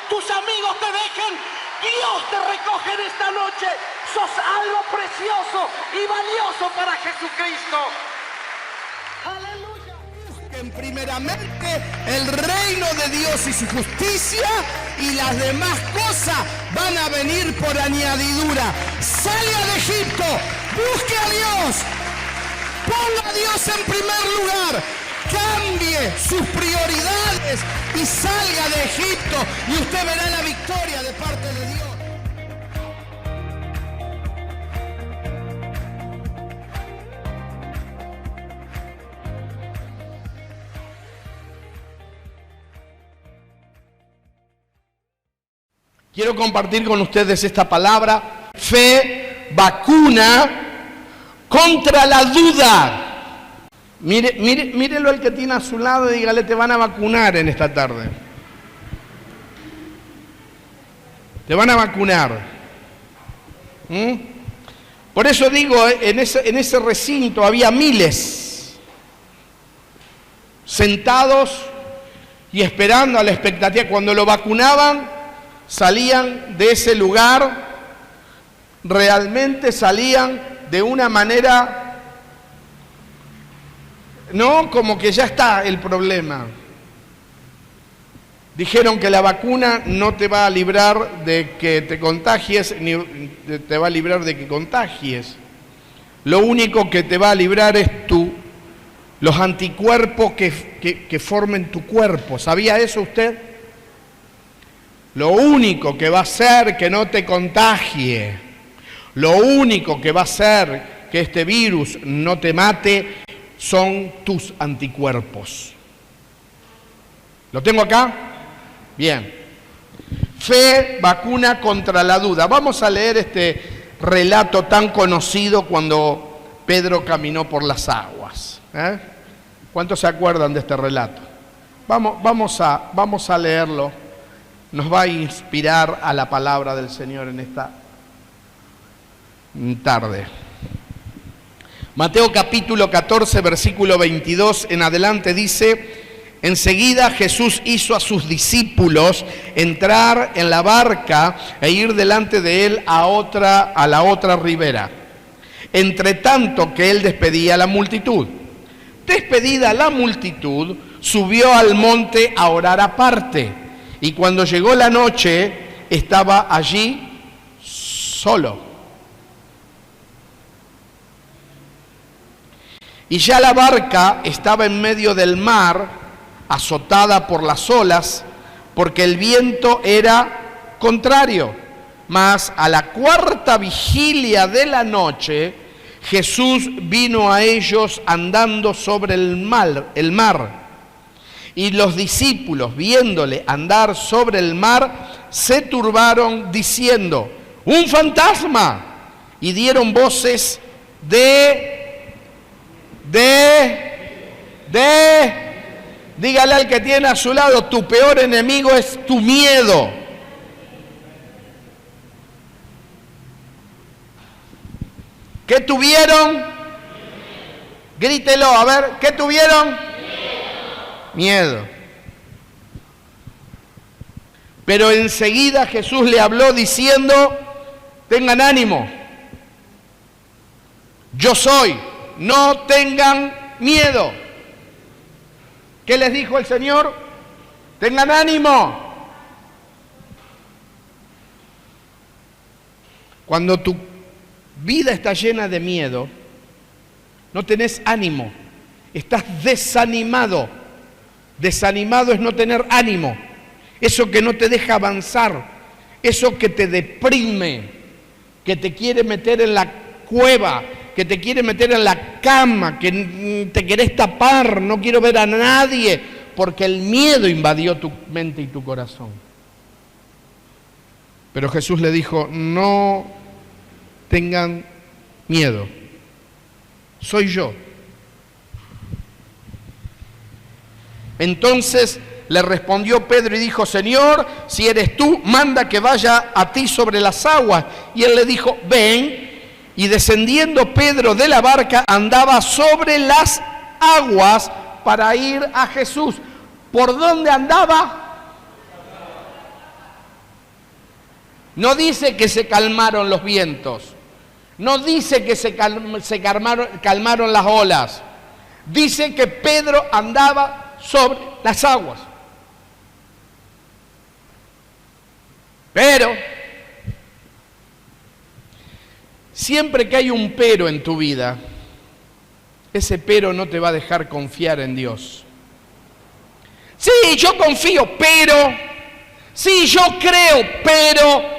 tus amigos te dejen, Dios te recoge en esta noche. Sos algo precioso y valioso para Jesucristo. Aleluya. Busquen primeramente el reino de Dios y su justicia, y las demás cosas van a venir por añadidura. Salga de Egipto, busque a Dios, ponga a Dios en primer lugar, cambie sus prioridades y salga de Egipto, y usted verá la victoria de parte de Dios. Quiero compartir con ustedes esta palabra: fe vacuna contra la duda. Mírelo al que tiene a su lado y dígale: te van a vacunar en esta tarde. Te van a vacunar. Por eso digo, en ese recinto había miles sentados y esperando a la expectativa. Cuando lo vacunaban, salían de ese lugar, realmente salían de una manera, no como que ya está el problema. Dijeron que la vacuna no te va a librar de que te contagies, ni te va a librar de que contagies. Lo único que te va a librar es los anticuerpos que formen tu cuerpo. ¿Sabía eso usted? Lo único que va a hacer que no te contagie, lo único que va a hacer que este virus no te mate, son tus anticuerpos. ¿Lo tengo acá? Bien. Fe, vacuna contra la duda. Vamos a leer este relato tan conocido cuando Pedro caminó por las aguas. ¿Cuántos se acuerdan de este relato? Vamos a leerlo. Nos va a inspirar a la palabra del Señor en esta tarde. Mateo capítulo 14, versículo 22 en adelante dice: enseguida Jesús hizo a sus discípulos entrar en la barca e ir delante de él a la otra ribera, entre tanto que él despedía a la multitud. Despedida la multitud, subió al monte a orar aparte. Y cuando llegó la noche, estaba allí solo. Y ya la barca estaba en medio del mar, azotada por las olas, porque el viento era contrario. Mas a la cuarta vigilia de la noche, Jesús vino a ellos andando sobre el mar. Y los discípulos, viéndole andar sobre el mar, se turbaron diciendo: ¡un fantasma! Y dieron voces dígale al que tiene a su lado: tu peor enemigo es tu miedo. ¿Qué tuvieron? Grítelo, a ver, ¿qué tuvieron? Miedo. Pero enseguida Jesús le habló diciendo: tengan ánimo, yo soy, no tengan miedo. ¿Qué les dijo el Señor? Tengan ánimo. Cuando tu vida está llena de miedo, no tenés ánimo, estás desanimado. Desanimado es no tener ánimo, eso que no te deja avanzar, eso que te deprime, que te quiere meter en la cueva, que te quiere meter en la cama, que te querés tapar, no quiero ver a nadie, porque el miedo invadió tu mente y tu corazón. Pero Jesús le dijo: no tengan miedo, soy yo. Entonces le respondió Pedro y dijo: Señor, si eres tú, manda que vaya a ti sobre las aguas. Y él le dijo: ven. Y descendiendo Pedro de la barca, andaba sobre las aguas para ir a Jesús. ¿Por dónde andaba? No dice que se calmaron los vientos. No dice que se calmaron las olas. Dice que Pedro andaba sobre las aguas. Pero, siempre que hay un pero en tu vida, ese pero no te va a dejar confiar en Dios. Sí, yo confío, pero. Sí, yo creo, pero.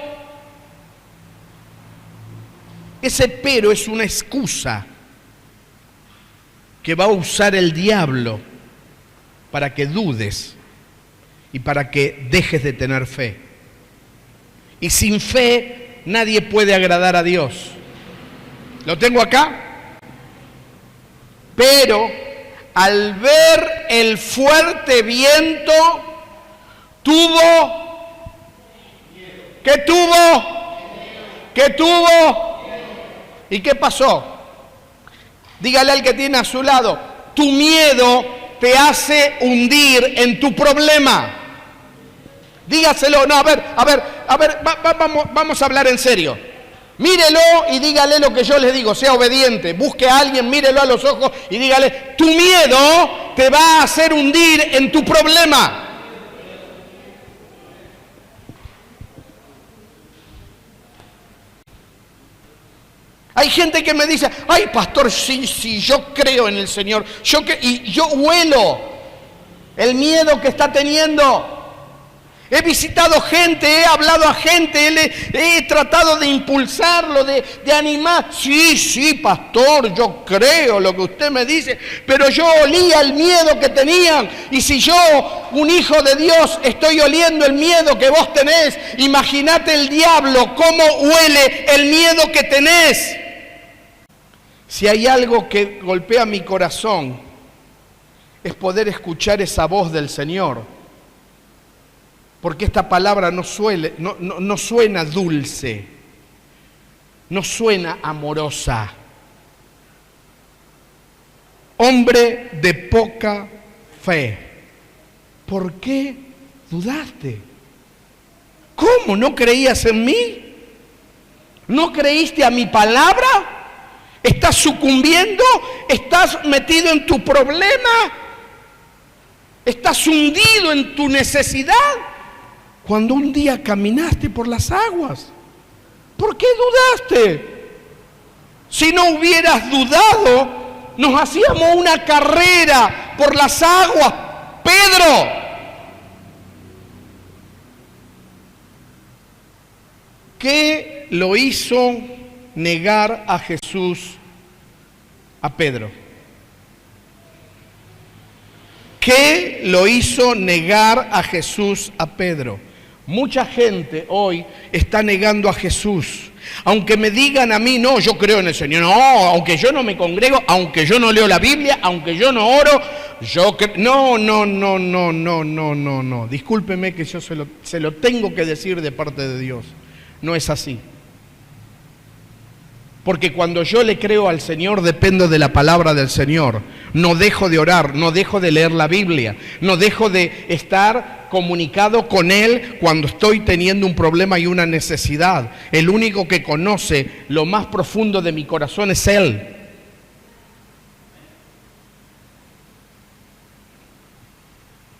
Ese pero es una excusa que va a usar el diablo para que dudes y para que dejes de tener fe. Y sin fe nadie puede agradar a Dios. ¿Lo tengo acá? Pero al ver el fuerte viento, ¿qué tuvo? ¿Y qué pasó? Dígale al que tiene a su lado, tu miedo te hace hundir en tu problema. Dígaselo, no, vamos a hablar en serio. Mírelo y dígale lo que yo les digo, sea obediente. Busque a alguien, mírelo a los ojos y dígale, tu miedo te va a hacer hundir en tu problema. Hay gente que me dice, ay pastor, sí, yo creo en el Señor. Y yo huelo el miedo que está teniendo. He visitado gente, he hablado a gente, he tratado de impulsarlo, de animar. Sí, pastor, yo creo lo que usted me dice, pero yo olía el miedo que tenían. Y si yo, un hijo de Dios, estoy oliendo el miedo que vos tenés, imagínate el diablo, cómo huele el miedo que tenés. Si hay algo que golpea mi corazón, es poder escuchar esa voz del Señor. Porque esta palabra no suena dulce, no suena amorosa. Hombre de poca fe, ¿por qué dudaste? ¿Cómo? ¿No creías en mí? ¿No creíste a mi palabra? ¿Estás sucumbiendo? ¿Estás metido en tu problema? ¿Estás hundido en tu necesidad? Cuando un día caminaste por las aguas, ¿por qué dudaste? Si no hubieras dudado, nos hacíamos una carrera por las aguas, Pedro. ¿Qué lo hizo negar a Jesús a Pedro? ¿Qué lo hizo negar a Jesús a Pedro? Mucha gente hoy está negando a Jesús. Aunque me digan a mí, no, yo creo en el Señor. No, aunque yo no me congrego, aunque yo no leo la Biblia, aunque yo no oro, yo creo. No. Discúlpeme que yo se lo tengo que decir de parte de Dios. No es así. Porque cuando yo le creo al Señor, dependo de la palabra del Señor. No dejo de orar, no dejo de leer la Biblia, no dejo de estar comunicado con Él cuando estoy teniendo un problema y una necesidad. El único que conoce lo más profundo de mi corazón es Él.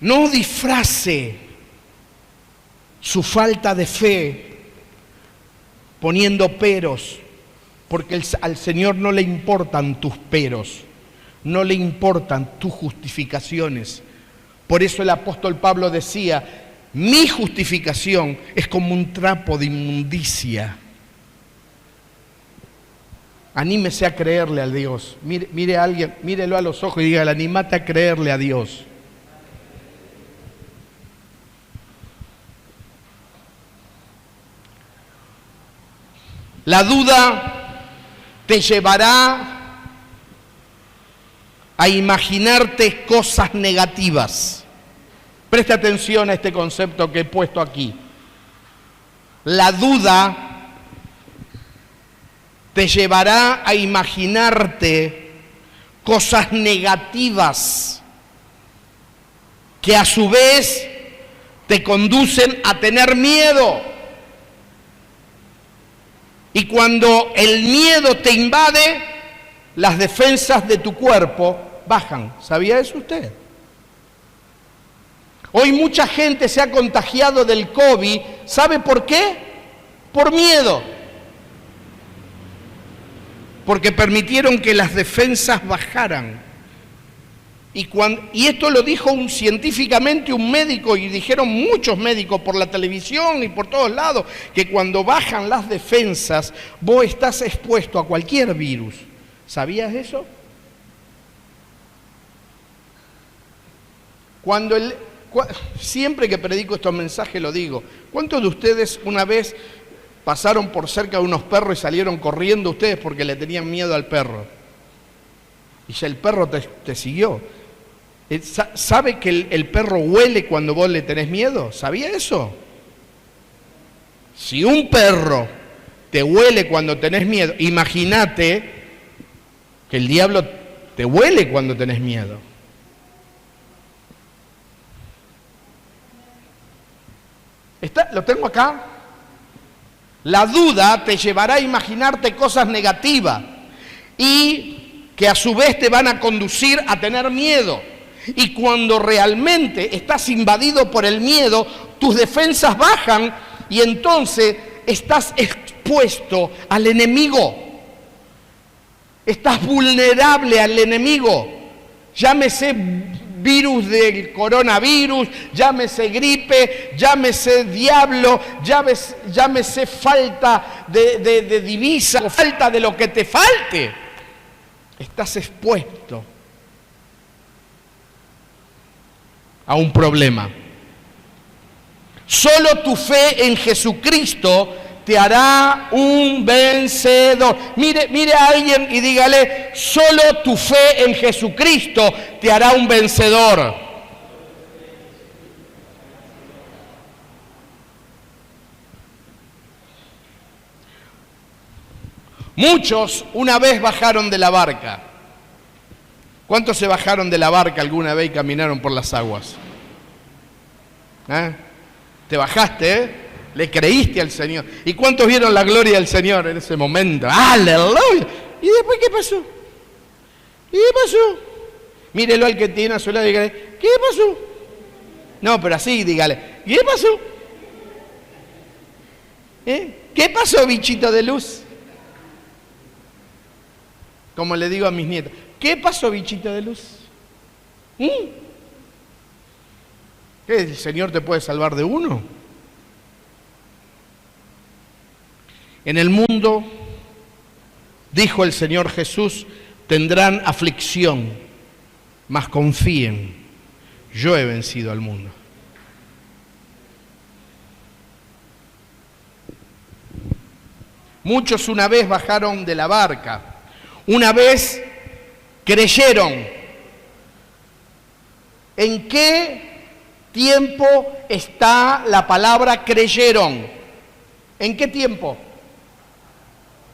No disfrace su falta de fe poniendo peros. Porque al Señor no le importan tus peros, no le importan tus justificaciones. Por eso el apóstol Pablo decía, mi justificación es como un trapo de inmundicia. Anímese a creerle a Dios. Mire a alguien, mírelo a los ojos y dígale, anímate a creerle a Dios. La duda te llevará a imaginarte cosas negativas. Presta atención a este concepto que he puesto aquí. La duda te llevará a imaginarte cosas negativas que a su vez te conducen a tener miedo. Y cuando el miedo te invade, las defensas de tu cuerpo bajan. ¿Sabía eso usted? Hoy mucha gente se ha contagiado del COVID. ¿Sabe por qué? Por miedo. Porque permitieron que las defensas bajaran. Y esto lo dijo científicamente un médico, y dijeron muchos médicos por la televisión y por todos lados, que cuando bajan las defensas, vos estás expuesto a cualquier virus. ¿Sabías eso? Siempre que predico estos mensajes lo digo. ¿Cuántos de ustedes una vez pasaron por cerca de unos perros y salieron corriendo ustedes porque le tenían miedo al perro? Y ya el perro te siguió. ¿Sabe que el perro huele cuando vos le tenés miedo? ¿Sabía eso? Si un perro te huele cuando tenés miedo, imagínate que el diablo te huele cuando tenés miedo. Lo tengo acá. La duda te llevará a imaginarte cosas negativas y que a su vez te van a conducir a tener miedo. Y cuando realmente estás invadido por el miedo, tus defensas bajan y entonces estás expuesto al enemigo. Estás vulnerable al enemigo. Llámese virus del coronavirus, llámese gripe, llámese diablo, llámese falta de divisa, o falta de lo que te falte. Estás expuesto a un problema. Solo tu fe en Jesucristo te hará un vencedor. Mire a alguien y dígale: solo tu fe en Jesucristo te hará un vencedor. Muchos una vez bajaron de la barca. ¿Cuántos se bajaron de la barca alguna vez y caminaron por las aguas? Te bajaste, ¿eh? Le creíste al Señor. ¿Y cuántos vieron la gloria del Señor en ese momento? ¡Aleluya! ¿Y después qué pasó? ¿Y qué pasó? Mírelo al que tiene a su lado y dígale: ¿qué pasó? No, pero así, dígale: ¿qué pasó? ¿Qué pasó, bichito de luz? Como le digo a mis nietos: ¿qué pasó, bichito de luz? ¿Qué? ¿El Señor te puede salvar de uno? En el mundo, dijo el Señor Jesús, tendrán aflicción, mas confíen, yo he vencido al mundo. Muchos una vez bajaron de la barca, una vez creyeron. ¿En qué tiempo está la palabra creyeron? ¿En qué tiempo?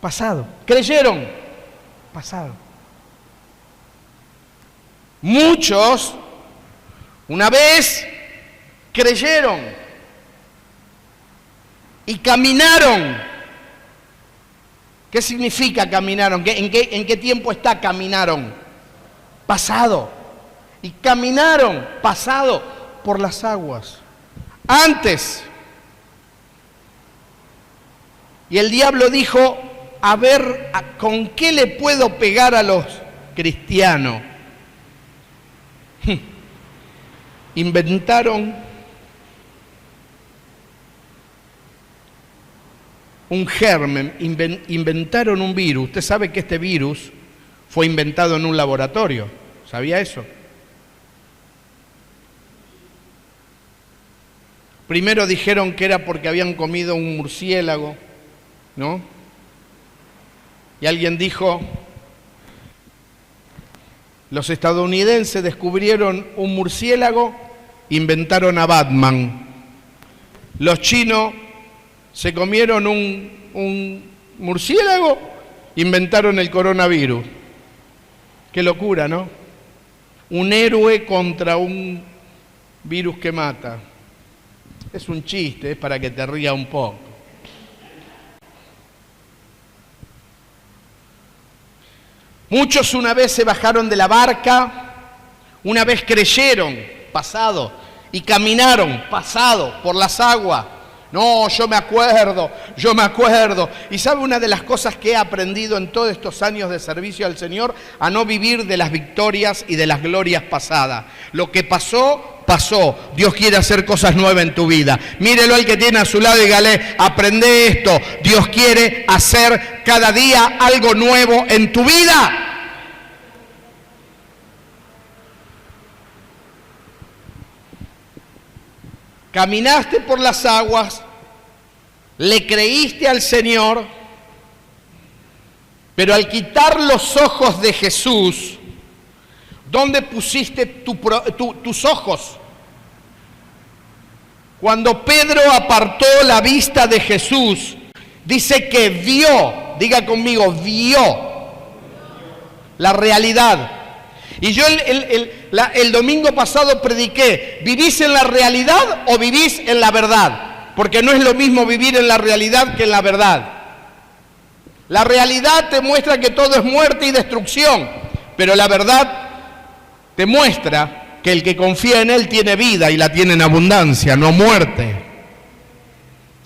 Pasado. ¿Creyeron? Pasado. Muchos una vez creyeron y caminaron. ¿Qué significa caminaron? ¿En qué tiempo está caminaron? Pasado. Y caminaron, pasado, por las aguas. Antes. Y el diablo dijo: a ver, ¿con qué le puedo pegar a los cristianos? Inventaron un germen, inventaron un virus. Usted sabe que este virus fue inventado en un laboratorio. ¿Sabía eso? Primero dijeron que era porque habían comido un murciélago, ¿no? Y alguien dijo: los estadounidenses descubrieron un murciélago, inventaron a Batman. Los chinos se comieron un murciélago, inventaron el coronavirus. Qué locura, ¿no? Un héroe contra un virus que mata. Es un chiste, es para que te rías un poco. Muchos una vez se bajaron de la barca, una vez creyeron, pasado, y caminaron, pasado, por las aguas. No, yo me acuerdo. Y ¿sabe una de las cosas que he aprendido en todos estos años de servicio al Señor? A no vivir de las victorias y de las glorias pasadas. Lo que pasó, pasó. Dios quiere hacer cosas nuevas en tu vida. Mírelo al que tiene a su lado y dígale, aprende esto. Dios quiere hacer cada día algo nuevo en tu vida. Caminaste por las aguas, le creíste al Señor, pero al quitar los ojos de Jesús, ¿dónde pusiste tus ojos? Cuando Pedro apartó la vista de Jesús, dice que vio, diga conmigo, vio la realidad. Y yo el domingo pasado prediqué, ¿vivís en la realidad o vivís en la verdad? Porque no es lo mismo vivir en la realidad que en la verdad. La realidad te muestra que todo es muerte y destrucción, pero la verdad te muestra que el que confía en Él tiene vida y la tiene en abundancia, no muerte.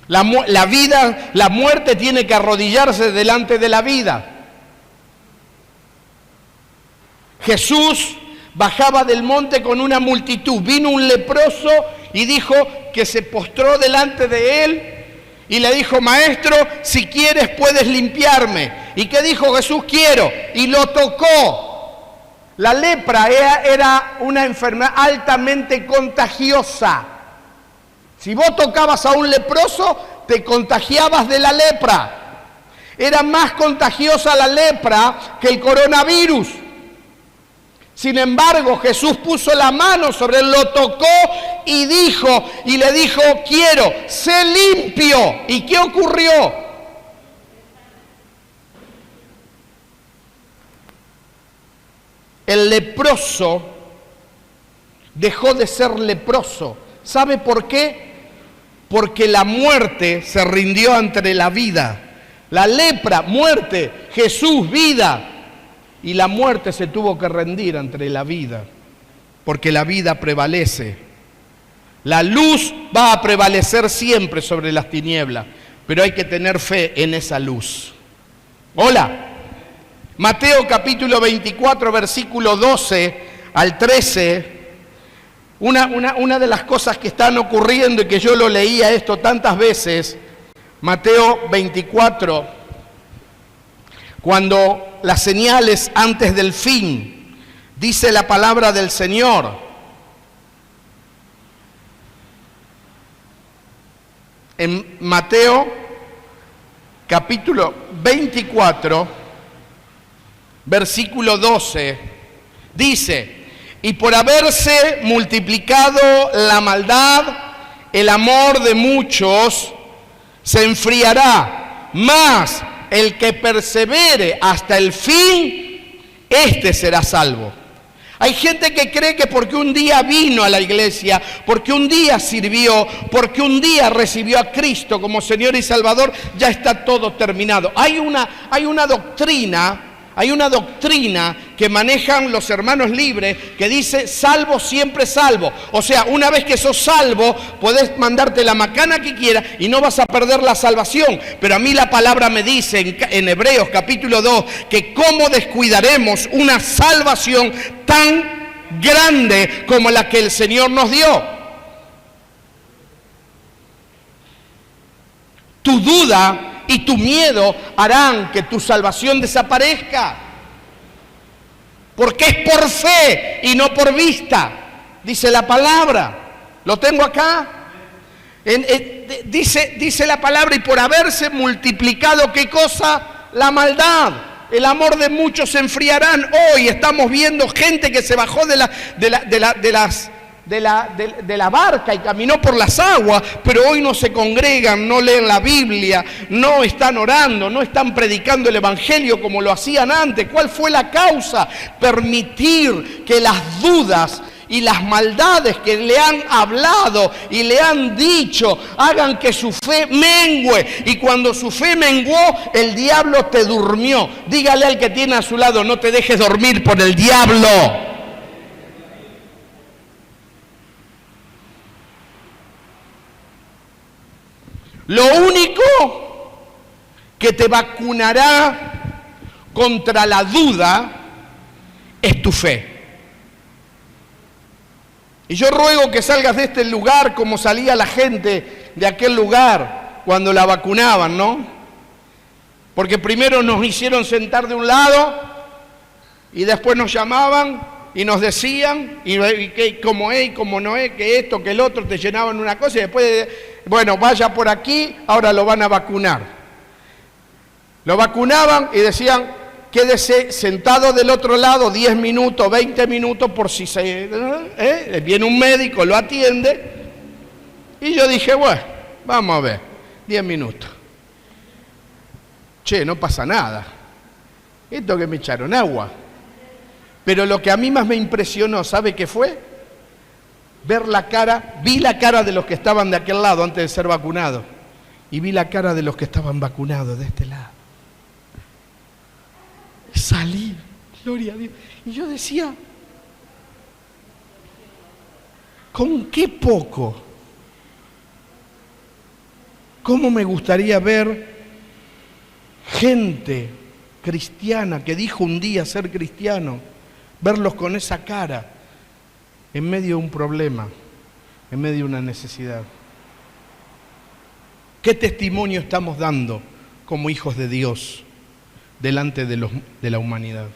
La muerte tiene que arrodillarse delante de la vida. Jesús bajaba del monte con una multitud. Vino un leproso y dijo que se postró delante de él y le dijo, maestro, si quieres puedes limpiarme. ¿Y qué dijo Jesús? Quiero. Y lo tocó. La lepra era una enfermedad altamente contagiosa. Si vos tocabas a un leproso, te contagiabas de la lepra. Era más contagiosa la lepra que el coronavirus. Sin embargo, Jesús puso la mano sobre él, lo tocó y le dijo, quiero, sé limpio. ¿Y qué ocurrió? El leproso dejó de ser leproso. ¿Sabe por qué? Porque la muerte se rindió ante la vida. La lepra, muerte, Jesús, vida. Y la muerte se tuvo que rendir ante la vida, porque la vida prevalece. La luz va a prevalecer siempre sobre las tinieblas, pero hay que tener fe en esa luz. Hola. Mateo capítulo 24, versículo 12 al 13. Una de las cosas que están ocurriendo y que yo lo leía esto tantas veces, Mateo 24, cuando las señales antes del fin, dice la palabra del Señor. En Mateo capítulo 24, versículo 12, dice, y por haberse multiplicado la maldad, el amor de muchos se enfriará, mas el que persevere hasta el fin, este será salvo. Hay gente que cree que porque un día vino a la iglesia, porque un día sirvió, porque un día recibió a Cristo como Señor y Salvador, ya está todo terminado. Hay una doctrina que manejan los hermanos libres que dice salvo siempre salvo. O sea, una vez que sos salvo, podés mandarte la macana que quieras y no vas a perder la salvación. Pero a mí la palabra me dice en Hebreos capítulo 2 que cómo descuidaremos una salvación tan grande como la que el Señor nos dio. Tu duda y tu miedo harán que tu salvación desaparezca. Porque es por fe y no por vista, dice la palabra. ¿Lo tengo acá? Dice la palabra, y por haberse multiplicado, ¿qué cosa? La maldad. El amor de muchos se enfriarán. Hoy estamos viendo gente que se bajó de la barca y caminó por las aguas, pero hoy no se congregan, no leen la Biblia, no están orando, no están predicando el Evangelio como lo hacían antes. ¿Cuál fue la causa? Permitir que las dudas y las maldades que le han hablado y le han dicho hagan que su fe mengue. Y cuando su fe menguó, el diablo te durmió. Dígale al que tiene a su lado, no te dejes dormir por el diablo. Lo único que te vacunará contra la duda es tu fe. Y yo ruego que salgas de este lugar como salía la gente de aquel lugar cuando la vacunaban, ¿no? Porque primero nos hicieron sentar de un lado y después nos llamaban y nos decían y que cómo es y cómo no es, que esto, que el otro, te llenaban una cosa y después, bueno, vaya por aquí, ahora lo van a vacunar. Lo vacunaban y decían, quédese sentado del otro lado 10 minutos, 20 minutos por si viene un médico, lo atiende. Y yo dije, bueno, vamos a ver, 10 minutos. Che, no pasa nada. Esto que me echaron agua. Pero lo que a mí más me impresionó, ¿sabe qué fue? Vi la cara de los que estaban de aquel lado antes de ser vacunados. Y vi la cara de los que estaban vacunados de este lado. Salí, gloria a Dios. Y yo decía, ¿con qué poco? ¿Cómo me gustaría ver gente cristiana que dijo un día ser cristiano, verlos con esa cara en medio de un problema, en medio de una necesidad? ¿Qué testimonio estamos dando como hijos de Dios delante de la humanidad?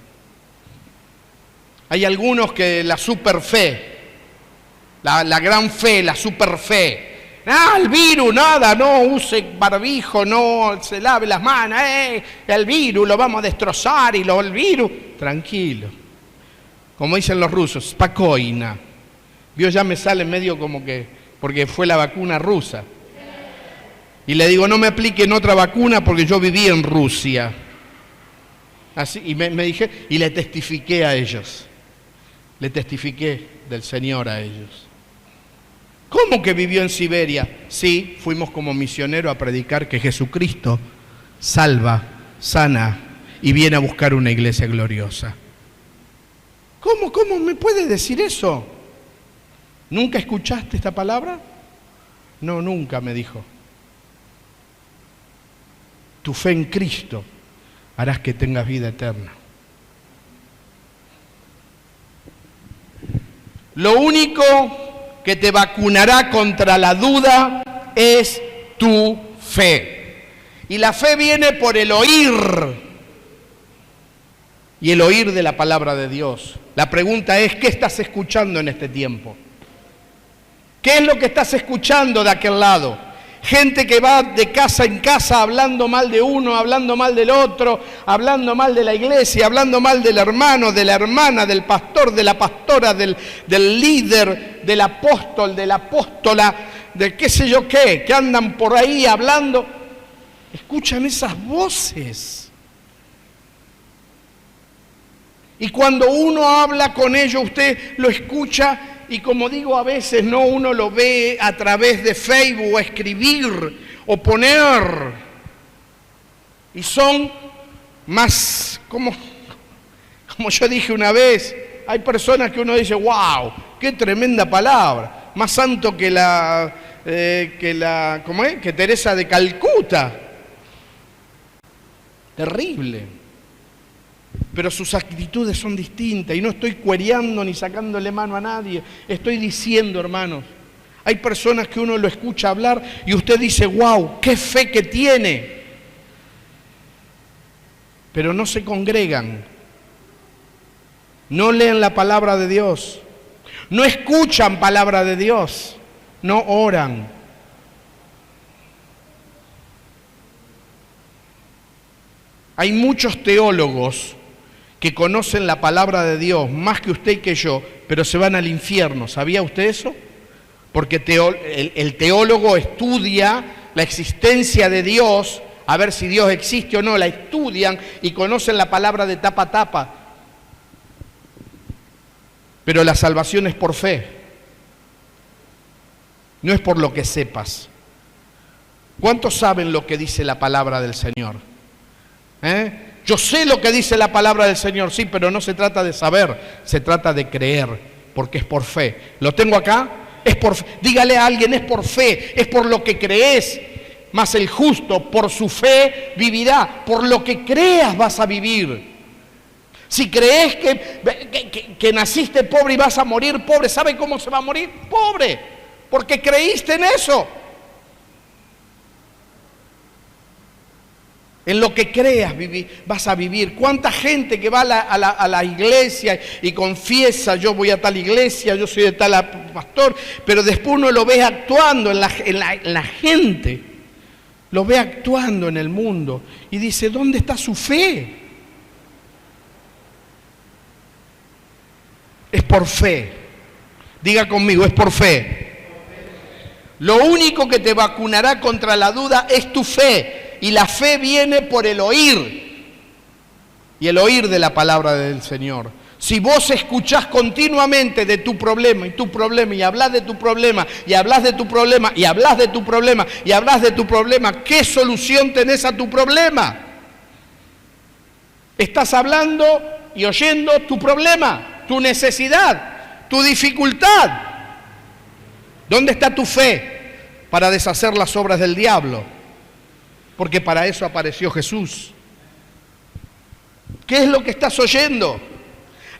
Hay algunos que la super fe, la gran fe, la super fe, el virus, nada, no use barbijo, no se lave las manos, el virus lo vamos a destrozar y el virus, tranquilo, como dicen los rusos, spakoina. Yo ya me sale medio como que, porque fue la vacuna rusa. Y le digo, no me apliquen otra vacuna porque yo viví en Rusia. Así, y me dije, y le testifiqué a ellos. Le testifiqué del Señor a ellos. ¿Cómo que vivió en Siberia? Sí, fuimos como misioneros a predicar que Jesucristo salva, sana y viene a buscar una iglesia gloriosa. ¿Cómo me puede decir eso? ¿Nunca escuchaste esta palabra? No, nunca, me dijo. Tu fe en Cristo harás que tengas vida eterna. Lo único que te vacunará contra la duda es tu fe. Y la fe viene por el oír. Y el oír de la palabra de Dios. La pregunta es, ¿qué estás escuchando en este tiempo? ¿Qué es lo que estás escuchando de aquel lado? Gente que va de casa en casa hablando mal de uno, hablando mal del otro, hablando mal de la iglesia, hablando mal del hermano, de la hermana, del pastor, de la pastora, del líder, del apóstol, de la apóstola, de qué sé yo qué, que andan por ahí hablando. Escuchan esas voces. Y cuando uno habla con ellos, usted lo escucha. Y como digo, a veces no, uno lo ve a través de Facebook, o escribir, o poner. Y son más, como yo dije una vez, hay personas que uno dice, wow, qué tremenda palabra. Más santo que que Teresa de Calcuta. Terrible. Pero sus actitudes son distintas y no estoy cuereando ni sacándole mano a nadie. Estoy diciendo, hermanos, hay personas que uno lo escucha hablar y usted dice, wow, qué fe que tiene. Pero no se congregan, no leen la palabra de Dios, no escuchan palabra de Dios, no oran. Hay muchos teólogos que conocen la palabra de Dios más que usted y que yo, pero se van al infierno. ¿Sabía usted eso? Porque el teólogo estudia la existencia de Dios, a ver si Dios existe o no, la estudian y conocen la palabra de tapa a tapa. Pero la salvación es por fe, no es por lo que sepas. ¿Cuántos saben lo que dice la palabra del Señor? Yo sé lo que dice la palabra del Señor, sí, pero no se trata de saber, se trata de creer, porque es por fe. ¿Lo tengo acá? Es por fe. Dígale a alguien, es por fe, es por lo que crees. Mas el justo por su fe vivirá. Por lo que creas vas a vivir. Si crees que naciste pobre y vas a morir pobre, ¿sabe cómo se va a morir? Pobre, porque creíste en eso. En lo que creas vas a vivir. ¿Cuánta gente que va a la iglesia y confiesa, yo voy a tal iglesia, yo soy de tal pastor, pero después uno lo ve actuando en la gente, lo ve actuando en el mundo y dice, ¿dónde está su fe? Es por fe. Diga conmigo, es por fe. Lo único que te vacunará contra la duda es tu fe. Y la fe viene por el oír. Y el oír de la palabra del Señor. Si vos escuchás continuamente de tu problema y tu problema y hablas de tu problema y hablas de tu problema y hablas de tu problema y hablas de tu problema, ¿qué solución tenés a tu problema? Estás hablando y oyendo tu problema, tu necesidad, tu dificultad. ¿Dónde está tu fe para deshacer las obras del diablo? Porque para eso apareció Jesús. ¿Qué es lo que estás oyendo?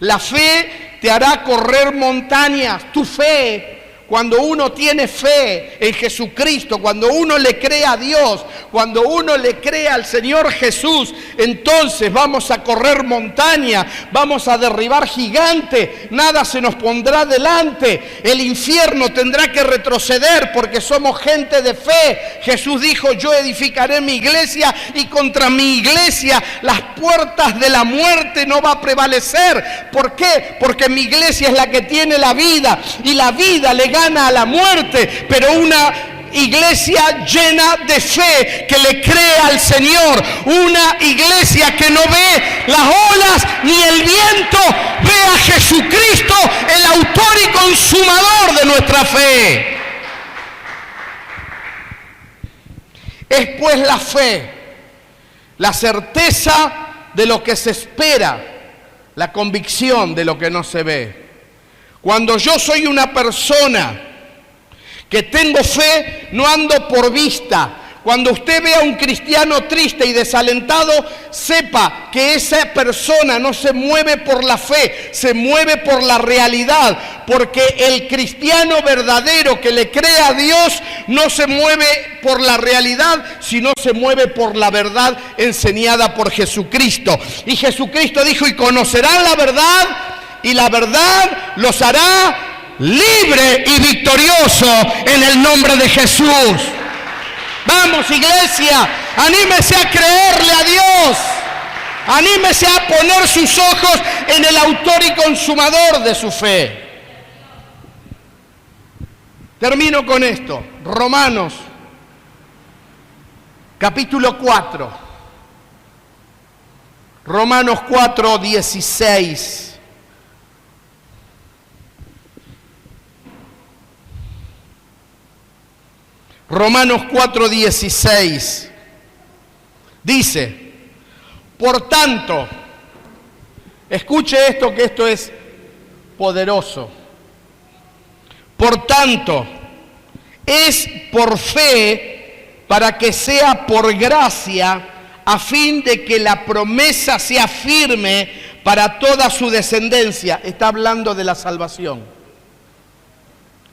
La fe te hará correr montañas. Tu fe, cuando uno tiene fe en Jesucristo, cuando uno le cree a Dios, cuando uno le cree al Señor Jesús, entonces vamos a correr montaña, vamos a derribar gigantes, nada se nos pondrá delante, el infierno tendrá que retroceder porque somos gente de fe. Jesús dijo, yo edificaré mi iglesia y contra mi iglesia las puertas de la muerte no va a prevalecer. ¿Por qué? Porque mi iglesia es la que tiene la vida y la vida le gana a la muerte, pero una iglesia llena de fe que le cree al Señor, una iglesia que no ve las olas ni el viento, ve a Jesucristo, el autor y consumador de nuestra fe. Es pues la fe, la certeza de lo que se espera, la convicción de lo que no se ve. Cuando yo soy una persona que tengo fe, no ando por vista. Cuando usted ve a un cristiano triste y desalentado, sepa que esa persona no se mueve por la fe, se mueve por la realidad. Porque el cristiano verdadero que le cree a Dios no se mueve por la realidad, sino se mueve por la verdad enseñada por Jesucristo. Y Jesucristo dijo, y conocerán la verdad, y la verdad los hará libre y victorioso en el nombre de Jesús. Vamos, iglesia, anímese a creerle a Dios, anímese a poner sus ojos en el autor y consumador de su fe. Termino con esto, Romanos, capítulo 4, Romanos 4, 16. Romanos 4:16 dice, por tanto, escuche esto, que esto es poderoso. Por tanto, es por fe para que sea por gracia, a fin de que la promesa sea firme para toda su descendencia. Está hablando de la salvación.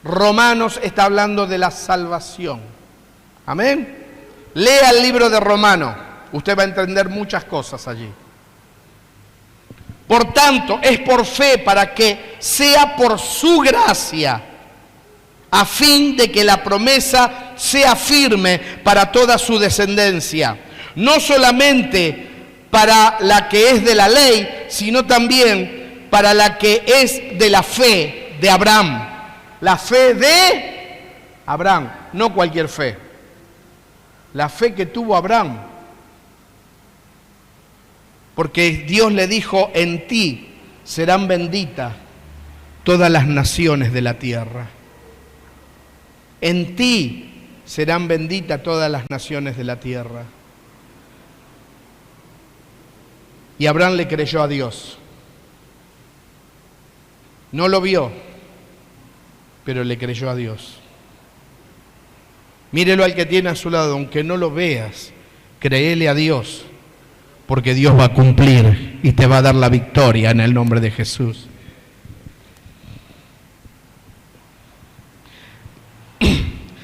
Romanos está hablando de la salvación. Amén. Lea el libro de Romanos. Usted va a entender muchas cosas allí. Por tanto, es por fe para que sea por su gracia, a fin de que la promesa sea firme para toda su descendencia. No solamente para la que es de la ley, sino también para la que es de la fe de Abraham. La fe de Abraham, no cualquier fe. La fe que tuvo Abraham. Porque Dios le dijo, en ti serán benditas todas las naciones de la tierra. En ti serán benditas todas las naciones de la tierra. Y Abraham le creyó a Dios. No lo vio, pero le creyó a Dios. Mírelo al que tiene a su lado, aunque no lo veas, créele a Dios, porque Dios va a cumplir y te va a dar la victoria en el nombre de Jesús.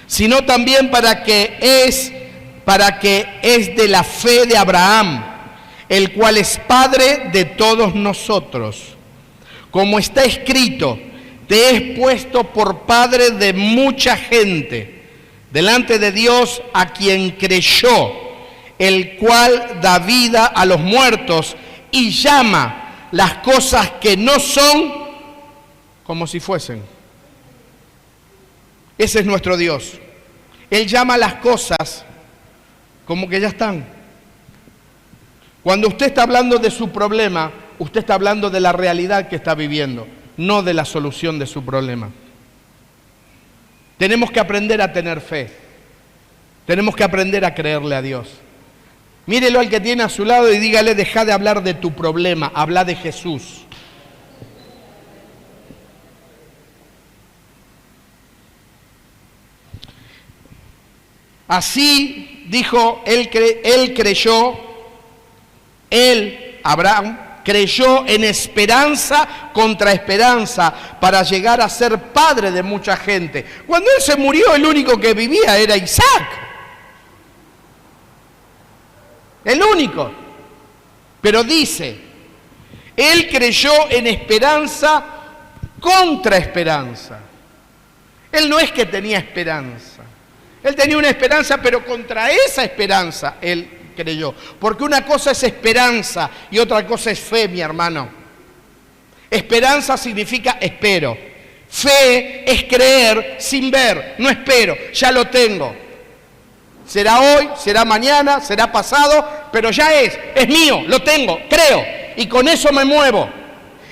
Sino también para que es de la fe de Abraham, el cual es Padre de todos nosotros. Como está escrito, te he puesto por padre de mucha gente, delante de Dios a quien creyó, el cual da vida a los muertos y llama las cosas que no son como si fuesen. Ese es nuestro Dios. Él llama las cosas como que ya están. Cuando usted está hablando de su problema, usted está hablando de la realidad que está viviendo, no de la solución de su problema. Tenemos que aprender a tener fe. Tenemos que aprender a creerle a Dios. Mírelo al que tiene a su lado y dígale, deja de hablar de tu problema, habla de Jesús. Así dijo, Abraham, creyó en esperanza contra esperanza para llegar a ser padre de mucha gente. Cuando él se murió, el único que vivía era Isaac. El único. Pero dice, él creyó en esperanza contra esperanza. Él no es que tenía esperanza. Él tenía una esperanza, pero contra esa esperanza él creyó. Porque una cosa es esperanza y otra cosa es fe, mi hermano. Esperanza significa espero. Fe es creer sin ver. No espero, ya lo tengo. Será hoy, será mañana, será pasado, pero ya es mío, lo tengo, creo. Y con eso me muevo.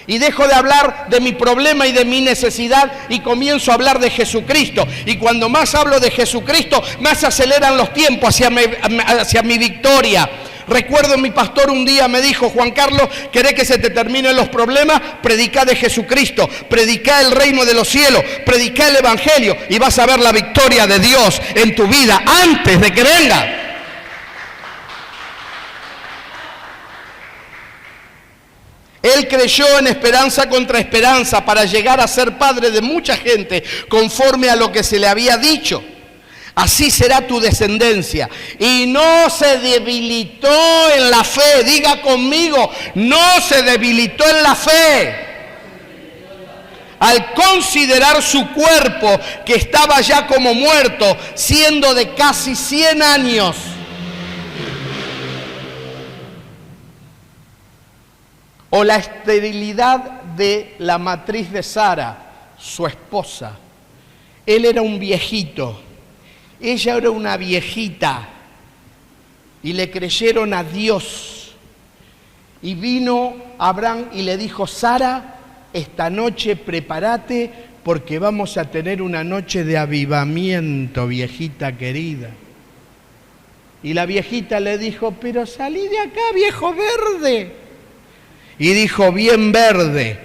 Y dejo de hablar de mi problema y de mi necesidad y comienzo a hablar de Jesucristo. Y cuando más hablo de Jesucristo, más se aceleran los tiempos hacia mi victoria. Recuerdo mi pastor un día me dijo, Juan Carlos, ¿querés que se te terminen los problemas? Predicá de Jesucristo, predicá el reino de los cielos, predicá el evangelio y vas a ver la victoria de Dios en tu vida antes de que venga. Él creyó en esperanza contra esperanza para llegar a ser padre de mucha gente conforme a lo que se le había dicho. Así será tu descendencia. Y no se debilitó en la fe. Diga conmigo, no se debilitó en la fe. Al considerar su cuerpo que estaba ya como muerto, siendo de casi 100 años. O la esterilidad de la matriz de Sara, su esposa. Él era un viejito, ella era una viejita, y le creyeron a Dios. Y vino Abraham y le dijo, Sara, esta noche prepárate porque vamos a tener una noche de avivamiento, viejita querida. Y la viejita le dijo, pero salí de acá, viejo verde. Y dijo, bien verde,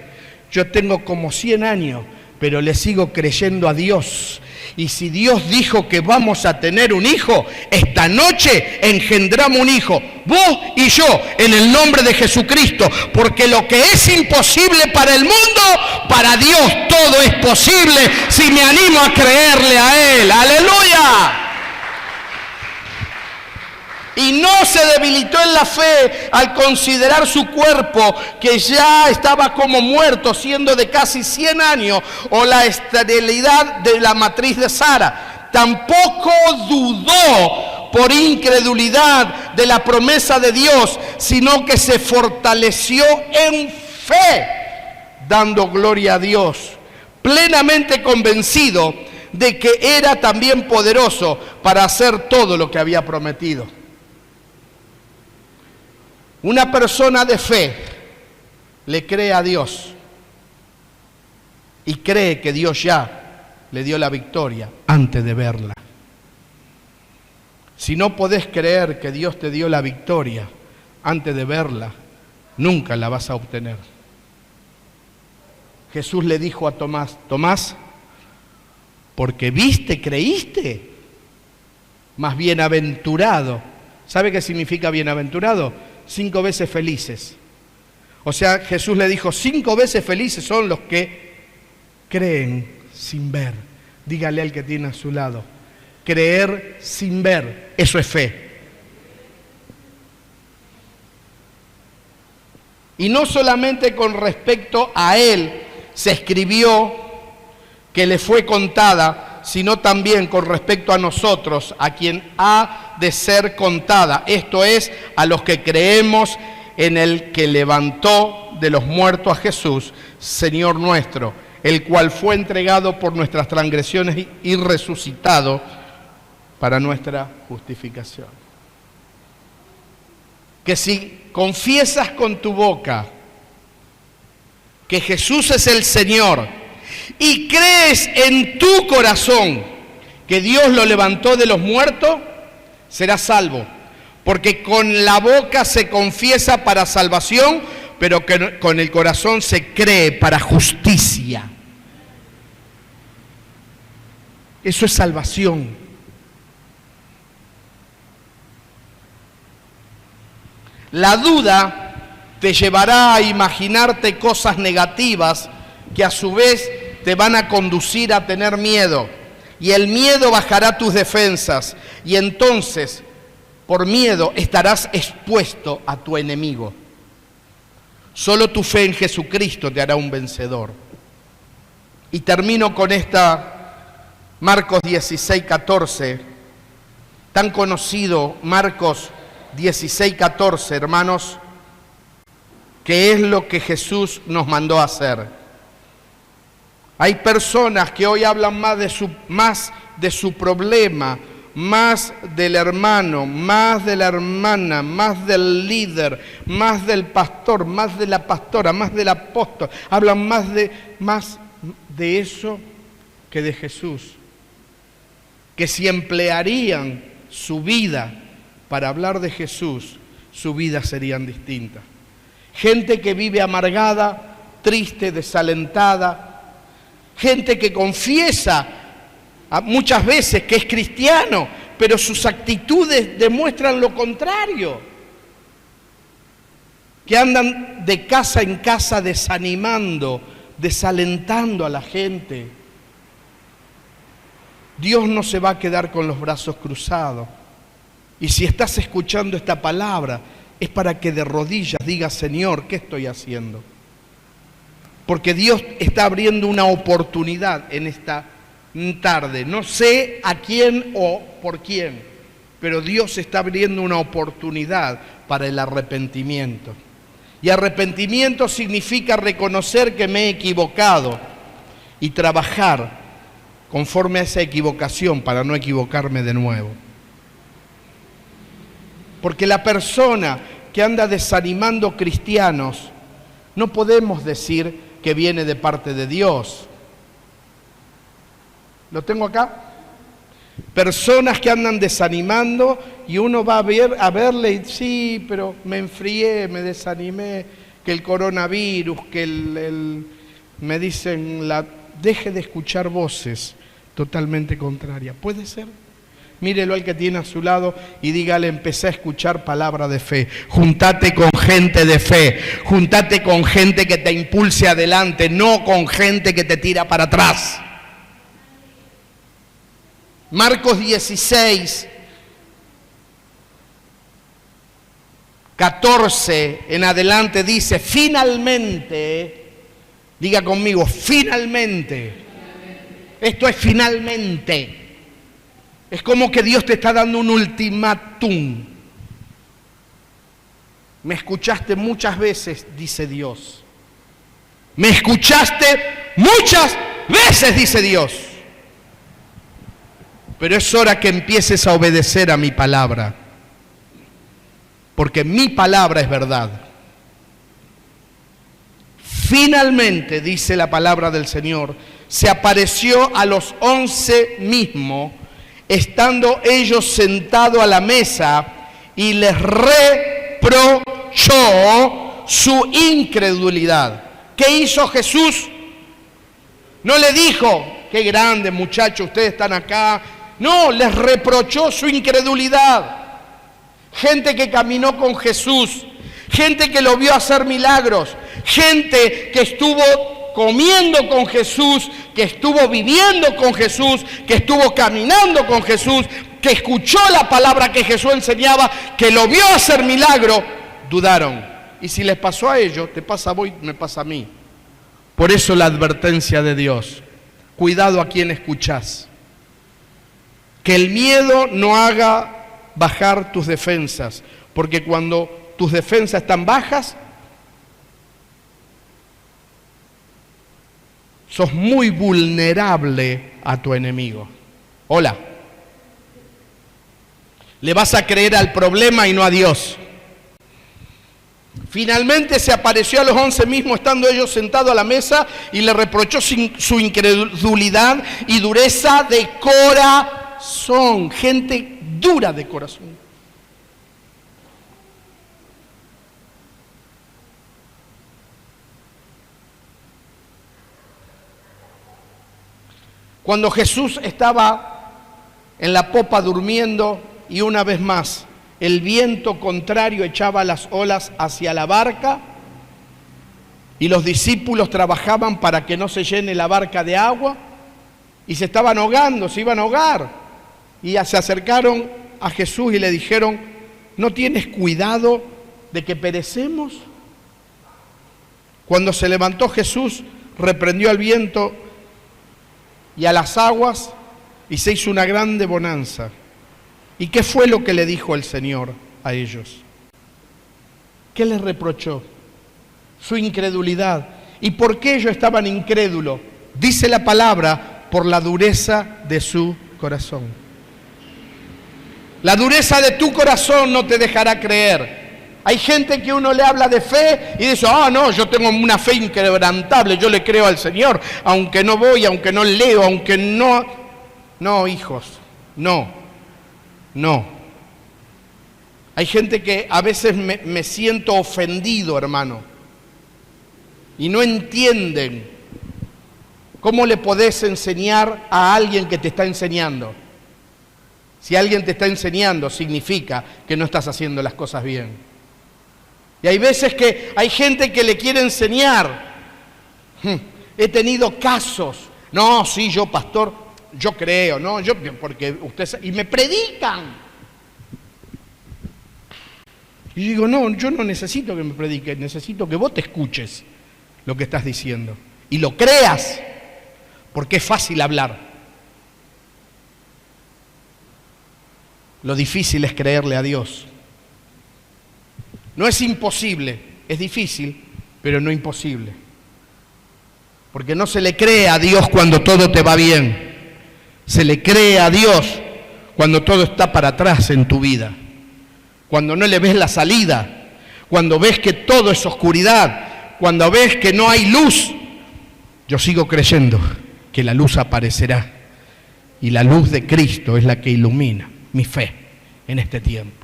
yo tengo como 100 años, pero le sigo creyendo a Dios. Y si Dios dijo que vamos a tener un hijo, esta noche engendramos un hijo, vos y yo, en el nombre de Jesucristo. Porque lo que es imposible para el mundo, para Dios todo es posible si me animo a creerle a Él. ¡Aleluya! Y no se debilitó en la fe al considerar su cuerpo que ya estaba como muerto, siendo de casi 100 años, o la esterilidad de la matriz de Sara. Tampoco dudó por incredulidad de la promesa de Dios, sino que se fortaleció en fe, dando gloria a Dios, plenamente convencido de que era también poderoso para hacer todo lo que había prometido. Una persona de fe le cree a Dios. y cree que Dios ya le dio la victoria antes de verla. Si no podés creer que Dios te dio la victoria antes de verla, nunca la vas a obtener. Jesús le dijo a Tomás: Tomás, porque viste, creíste. Más bienaventurado. ¿Sabe qué significa bienaventurado? 5 veces felices. O sea, Jesús le dijo: 5 veces felices son los que creen sin ver. Dígale al que tiene a su lado: creer sin ver, eso es fe. Y no solamente con respecto a él se escribió que le fue contada, sino también con respecto a nosotros, a quien ha de ser contada. Esto es, a los que creemos en el que levantó de los muertos a Jesús, Señor nuestro, el cual fue entregado por nuestras transgresiones y resucitado para nuestra justificación. Que si confiesas con tu boca que Jesús es el Señor y crees en tu corazón que Dios lo levantó de los muertos, serás salvo. Porque con la boca se confiesa para salvación, pero que con el corazón se cree para justicia. Eso es salvación. La duda te llevará a imaginarte cosas negativas que a su vez te van a conducir a tener miedo. Y el miedo bajará tus defensas. Y entonces, por miedo, estarás expuesto a tu enemigo. Solo tu fe en Jesucristo te hará un vencedor. Y termino con esta Marcos 16:14, tan conocido Marcos 16:14, hermanos, que es lo que Jesús nos mandó a hacer. Hay personas que hoy hablan más de su problema, más del hermano, más de la hermana, más del líder, más del pastor, más de la pastora, más del apóstol. Hablan más de eso que de Jesús. Que si emplearían su vida para hablar de Jesús, su vida serían distintas. Gente que vive amargada, triste, desalentada. Gente que confiesa muchas veces que es cristiano, pero sus actitudes demuestran lo contrario. Que andan de casa en casa desanimando, desalentando a la gente. Dios no se va a quedar con los brazos cruzados. Y si estás escuchando esta palabra, es para que de rodillas digas: Señor, ¿qué estoy haciendo? Porque Dios está abriendo una oportunidad en esta tarde. No sé a quién o por quién, pero Dios está abriendo una oportunidad para el arrepentimiento. Y arrepentimiento significa reconocer que me he equivocado y trabajar conforme a esa equivocación para no equivocarme de nuevo. Porque la persona que anda desanimando cristianos, no podemos decir que viene de parte de Dios. ¿Lo tengo acá? Personas que andan desanimando y uno va a verle y sí, pero me enfrié, me desanimé, que el coronavirus, que me dicen, deje de escuchar voces totalmente contrarias. ¿Puede ser? Mírelo al que tiene a su lado y dígale: empecé a escuchar palabra de fe. Júntate con gente de fe. Júntate con gente que te impulse adelante, no con gente que te tira para atrás. Marcos 16:14 en adelante dice: finalmente, diga conmigo, finalmente. Esto es finalmente. Es como que Dios te está dando un ultimátum. Me escuchaste muchas veces, dice Dios. Me escuchaste muchas veces, dice Dios. Pero es hora que empieces a obedecer a mi palabra. Porque mi palabra es verdad. Finalmente, dice la palabra del Señor, se apareció a los 11 mismos, estando ellos sentados a la mesa, y les reprochó su incredulidad. ¿Qué hizo Jesús? No le dijo, qué grande muchachos, ustedes están acá. No, les reprochó su incredulidad. Gente que caminó con Jesús, gente que lo vio hacer milagros, gente que estuvo comiendo con Jesús, que estuvo viviendo con Jesús, que estuvo caminando con Jesús, que escuchó la palabra que Jesús enseñaba, que lo vio hacer milagro, dudaron. Y si les pasó a ellos, te pasa a vos y me pasa a mí. Por eso la advertencia de Dios, cuidado a quien escuchás. Que el miedo no haga bajar tus defensas, porque cuando tus defensas están bajas, sos muy vulnerable a tu enemigo. Hola. Le vas a creer al problema y no a Dios. Finalmente se apareció a los 11 mismos, estando ellos sentados a la mesa, y le reprochó su incredulidad y dureza de corazón. Gente dura de corazón. Cuando Jesús estaba en la popa durmiendo, y una vez más el viento contrario echaba las olas hacia la barca, y los discípulos trabajaban para que no se llene la barca de agua, y se estaban ahogando, se iban a ahogar, y se acercaron a Jesús y le dijeron, ¿no tienes cuidado de que perecemos? Cuando se levantó Jesús, reprendió al viento y a las aguas, y se hizo una grande bonanza. ¿Y qué fue lo que le dijo el Señor a ellos? ¿Qué les reprochó? Su incredulidad. ¿Y por qué ellos estaban incrédulos? Dice la palabra, por la dureza de su corazón. La dureza de tu corazón no te dejará creer. Hay gente que uno le habla de fe y dice, no, yo tengo una fe inquebrantable, yo le creo al Señor, aunque no voy, aunque no leo, aunque no... No, hijos, no. Hay gente que a veces me siento ofendido, hermano, y no entienden cómo le podés enseñar a alguien que te está enseñando. Si alguien te está enseñando, significa que no estás haciendo las cosas bien. Y hay veces que hay gente que le quiere enseñar. He tenido casos. No, sí, yo, pastor, yo creo, no, yo, porque usted, y me predican. Y digo, no, yo no necesito que me prediques, necesito que vos te escuches lo que estás diciendo y lo creas, porque es fácil hablar. Lo difícil es creerle a Dios. No es imposible, es difícil, pero no imposible. Porque no se le cree a Dios cuando todo te va bien. Se le cree a Dios cuando todo está para atrás en tu vida. Cuando no le ves la salida. Cuando ves que todo es oscuridad. Cuando ves que no hay luz. Yo sigo creyendo que la luz aparecerá. Y la luz de Cristo es la que ilumina mi fe en este tiempo.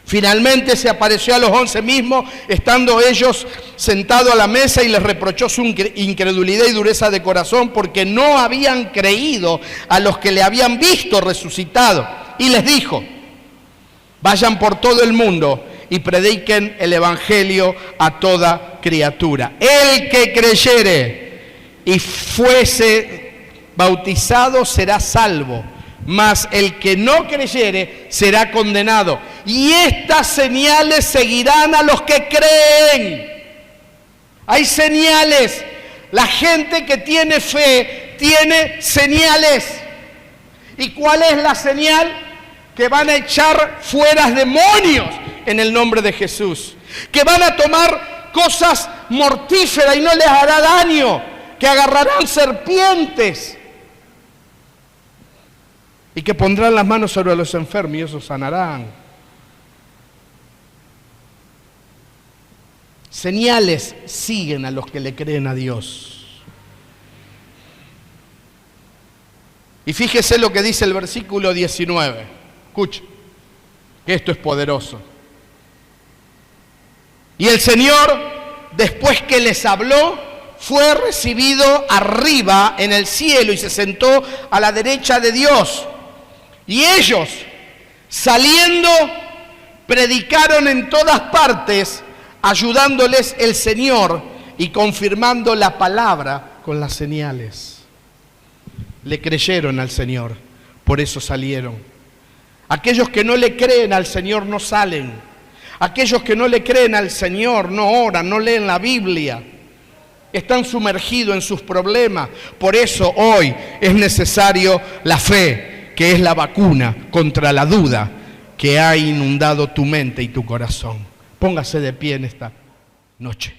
Finalmente se apareció a los 11 mismos, estando ellos sentados a la mesa, y les reprochó su incredulidad y dureza de corazón, porque no habían creído a los que le habían visto resucitado. Y les dijo, vayan por todo el mundo y prediquen el evangelio a toda criatura. El que creyere y fuese bautizado será salvo, mas el que no creyere será condenado. Y estas señales seguirán a los que creen. Hay señales. La gente que tiene fe tiene señales. ¿Y cuál es la señal? Que van a echar fuera demonios en el nombre de Jesús. Que van a tomar cosas mortíferas y no les hará daño. Que agarrarán serpientes. Y que pondrán las manos sobre los enfermos y esos sanarán. Señales siguen a los que le creen a Dios. Y fíjese lo que dice el versículo 19. Escuche, que esto es poderoso. Y el Señor, después que les habló, fue recibido arriba en el cielo y se sentó a la derecha de Dios. Y ellos, saliendo, predicaron en todas partes, ayudándoles el Señor y confirmando la palabra con las señales. Le creyeron al Señor, por eso salieron. Aquellos que no le creen al Señor no salen. Aquellos que no le creen al Señor no oran, no leen la Biblia. Están sumergidos en sus problemas. Por eso hoy es necesario la fe, que es la vacuna contra la duda que ha inundado tu mente y tu corazón. Póngase de pie en esta noche.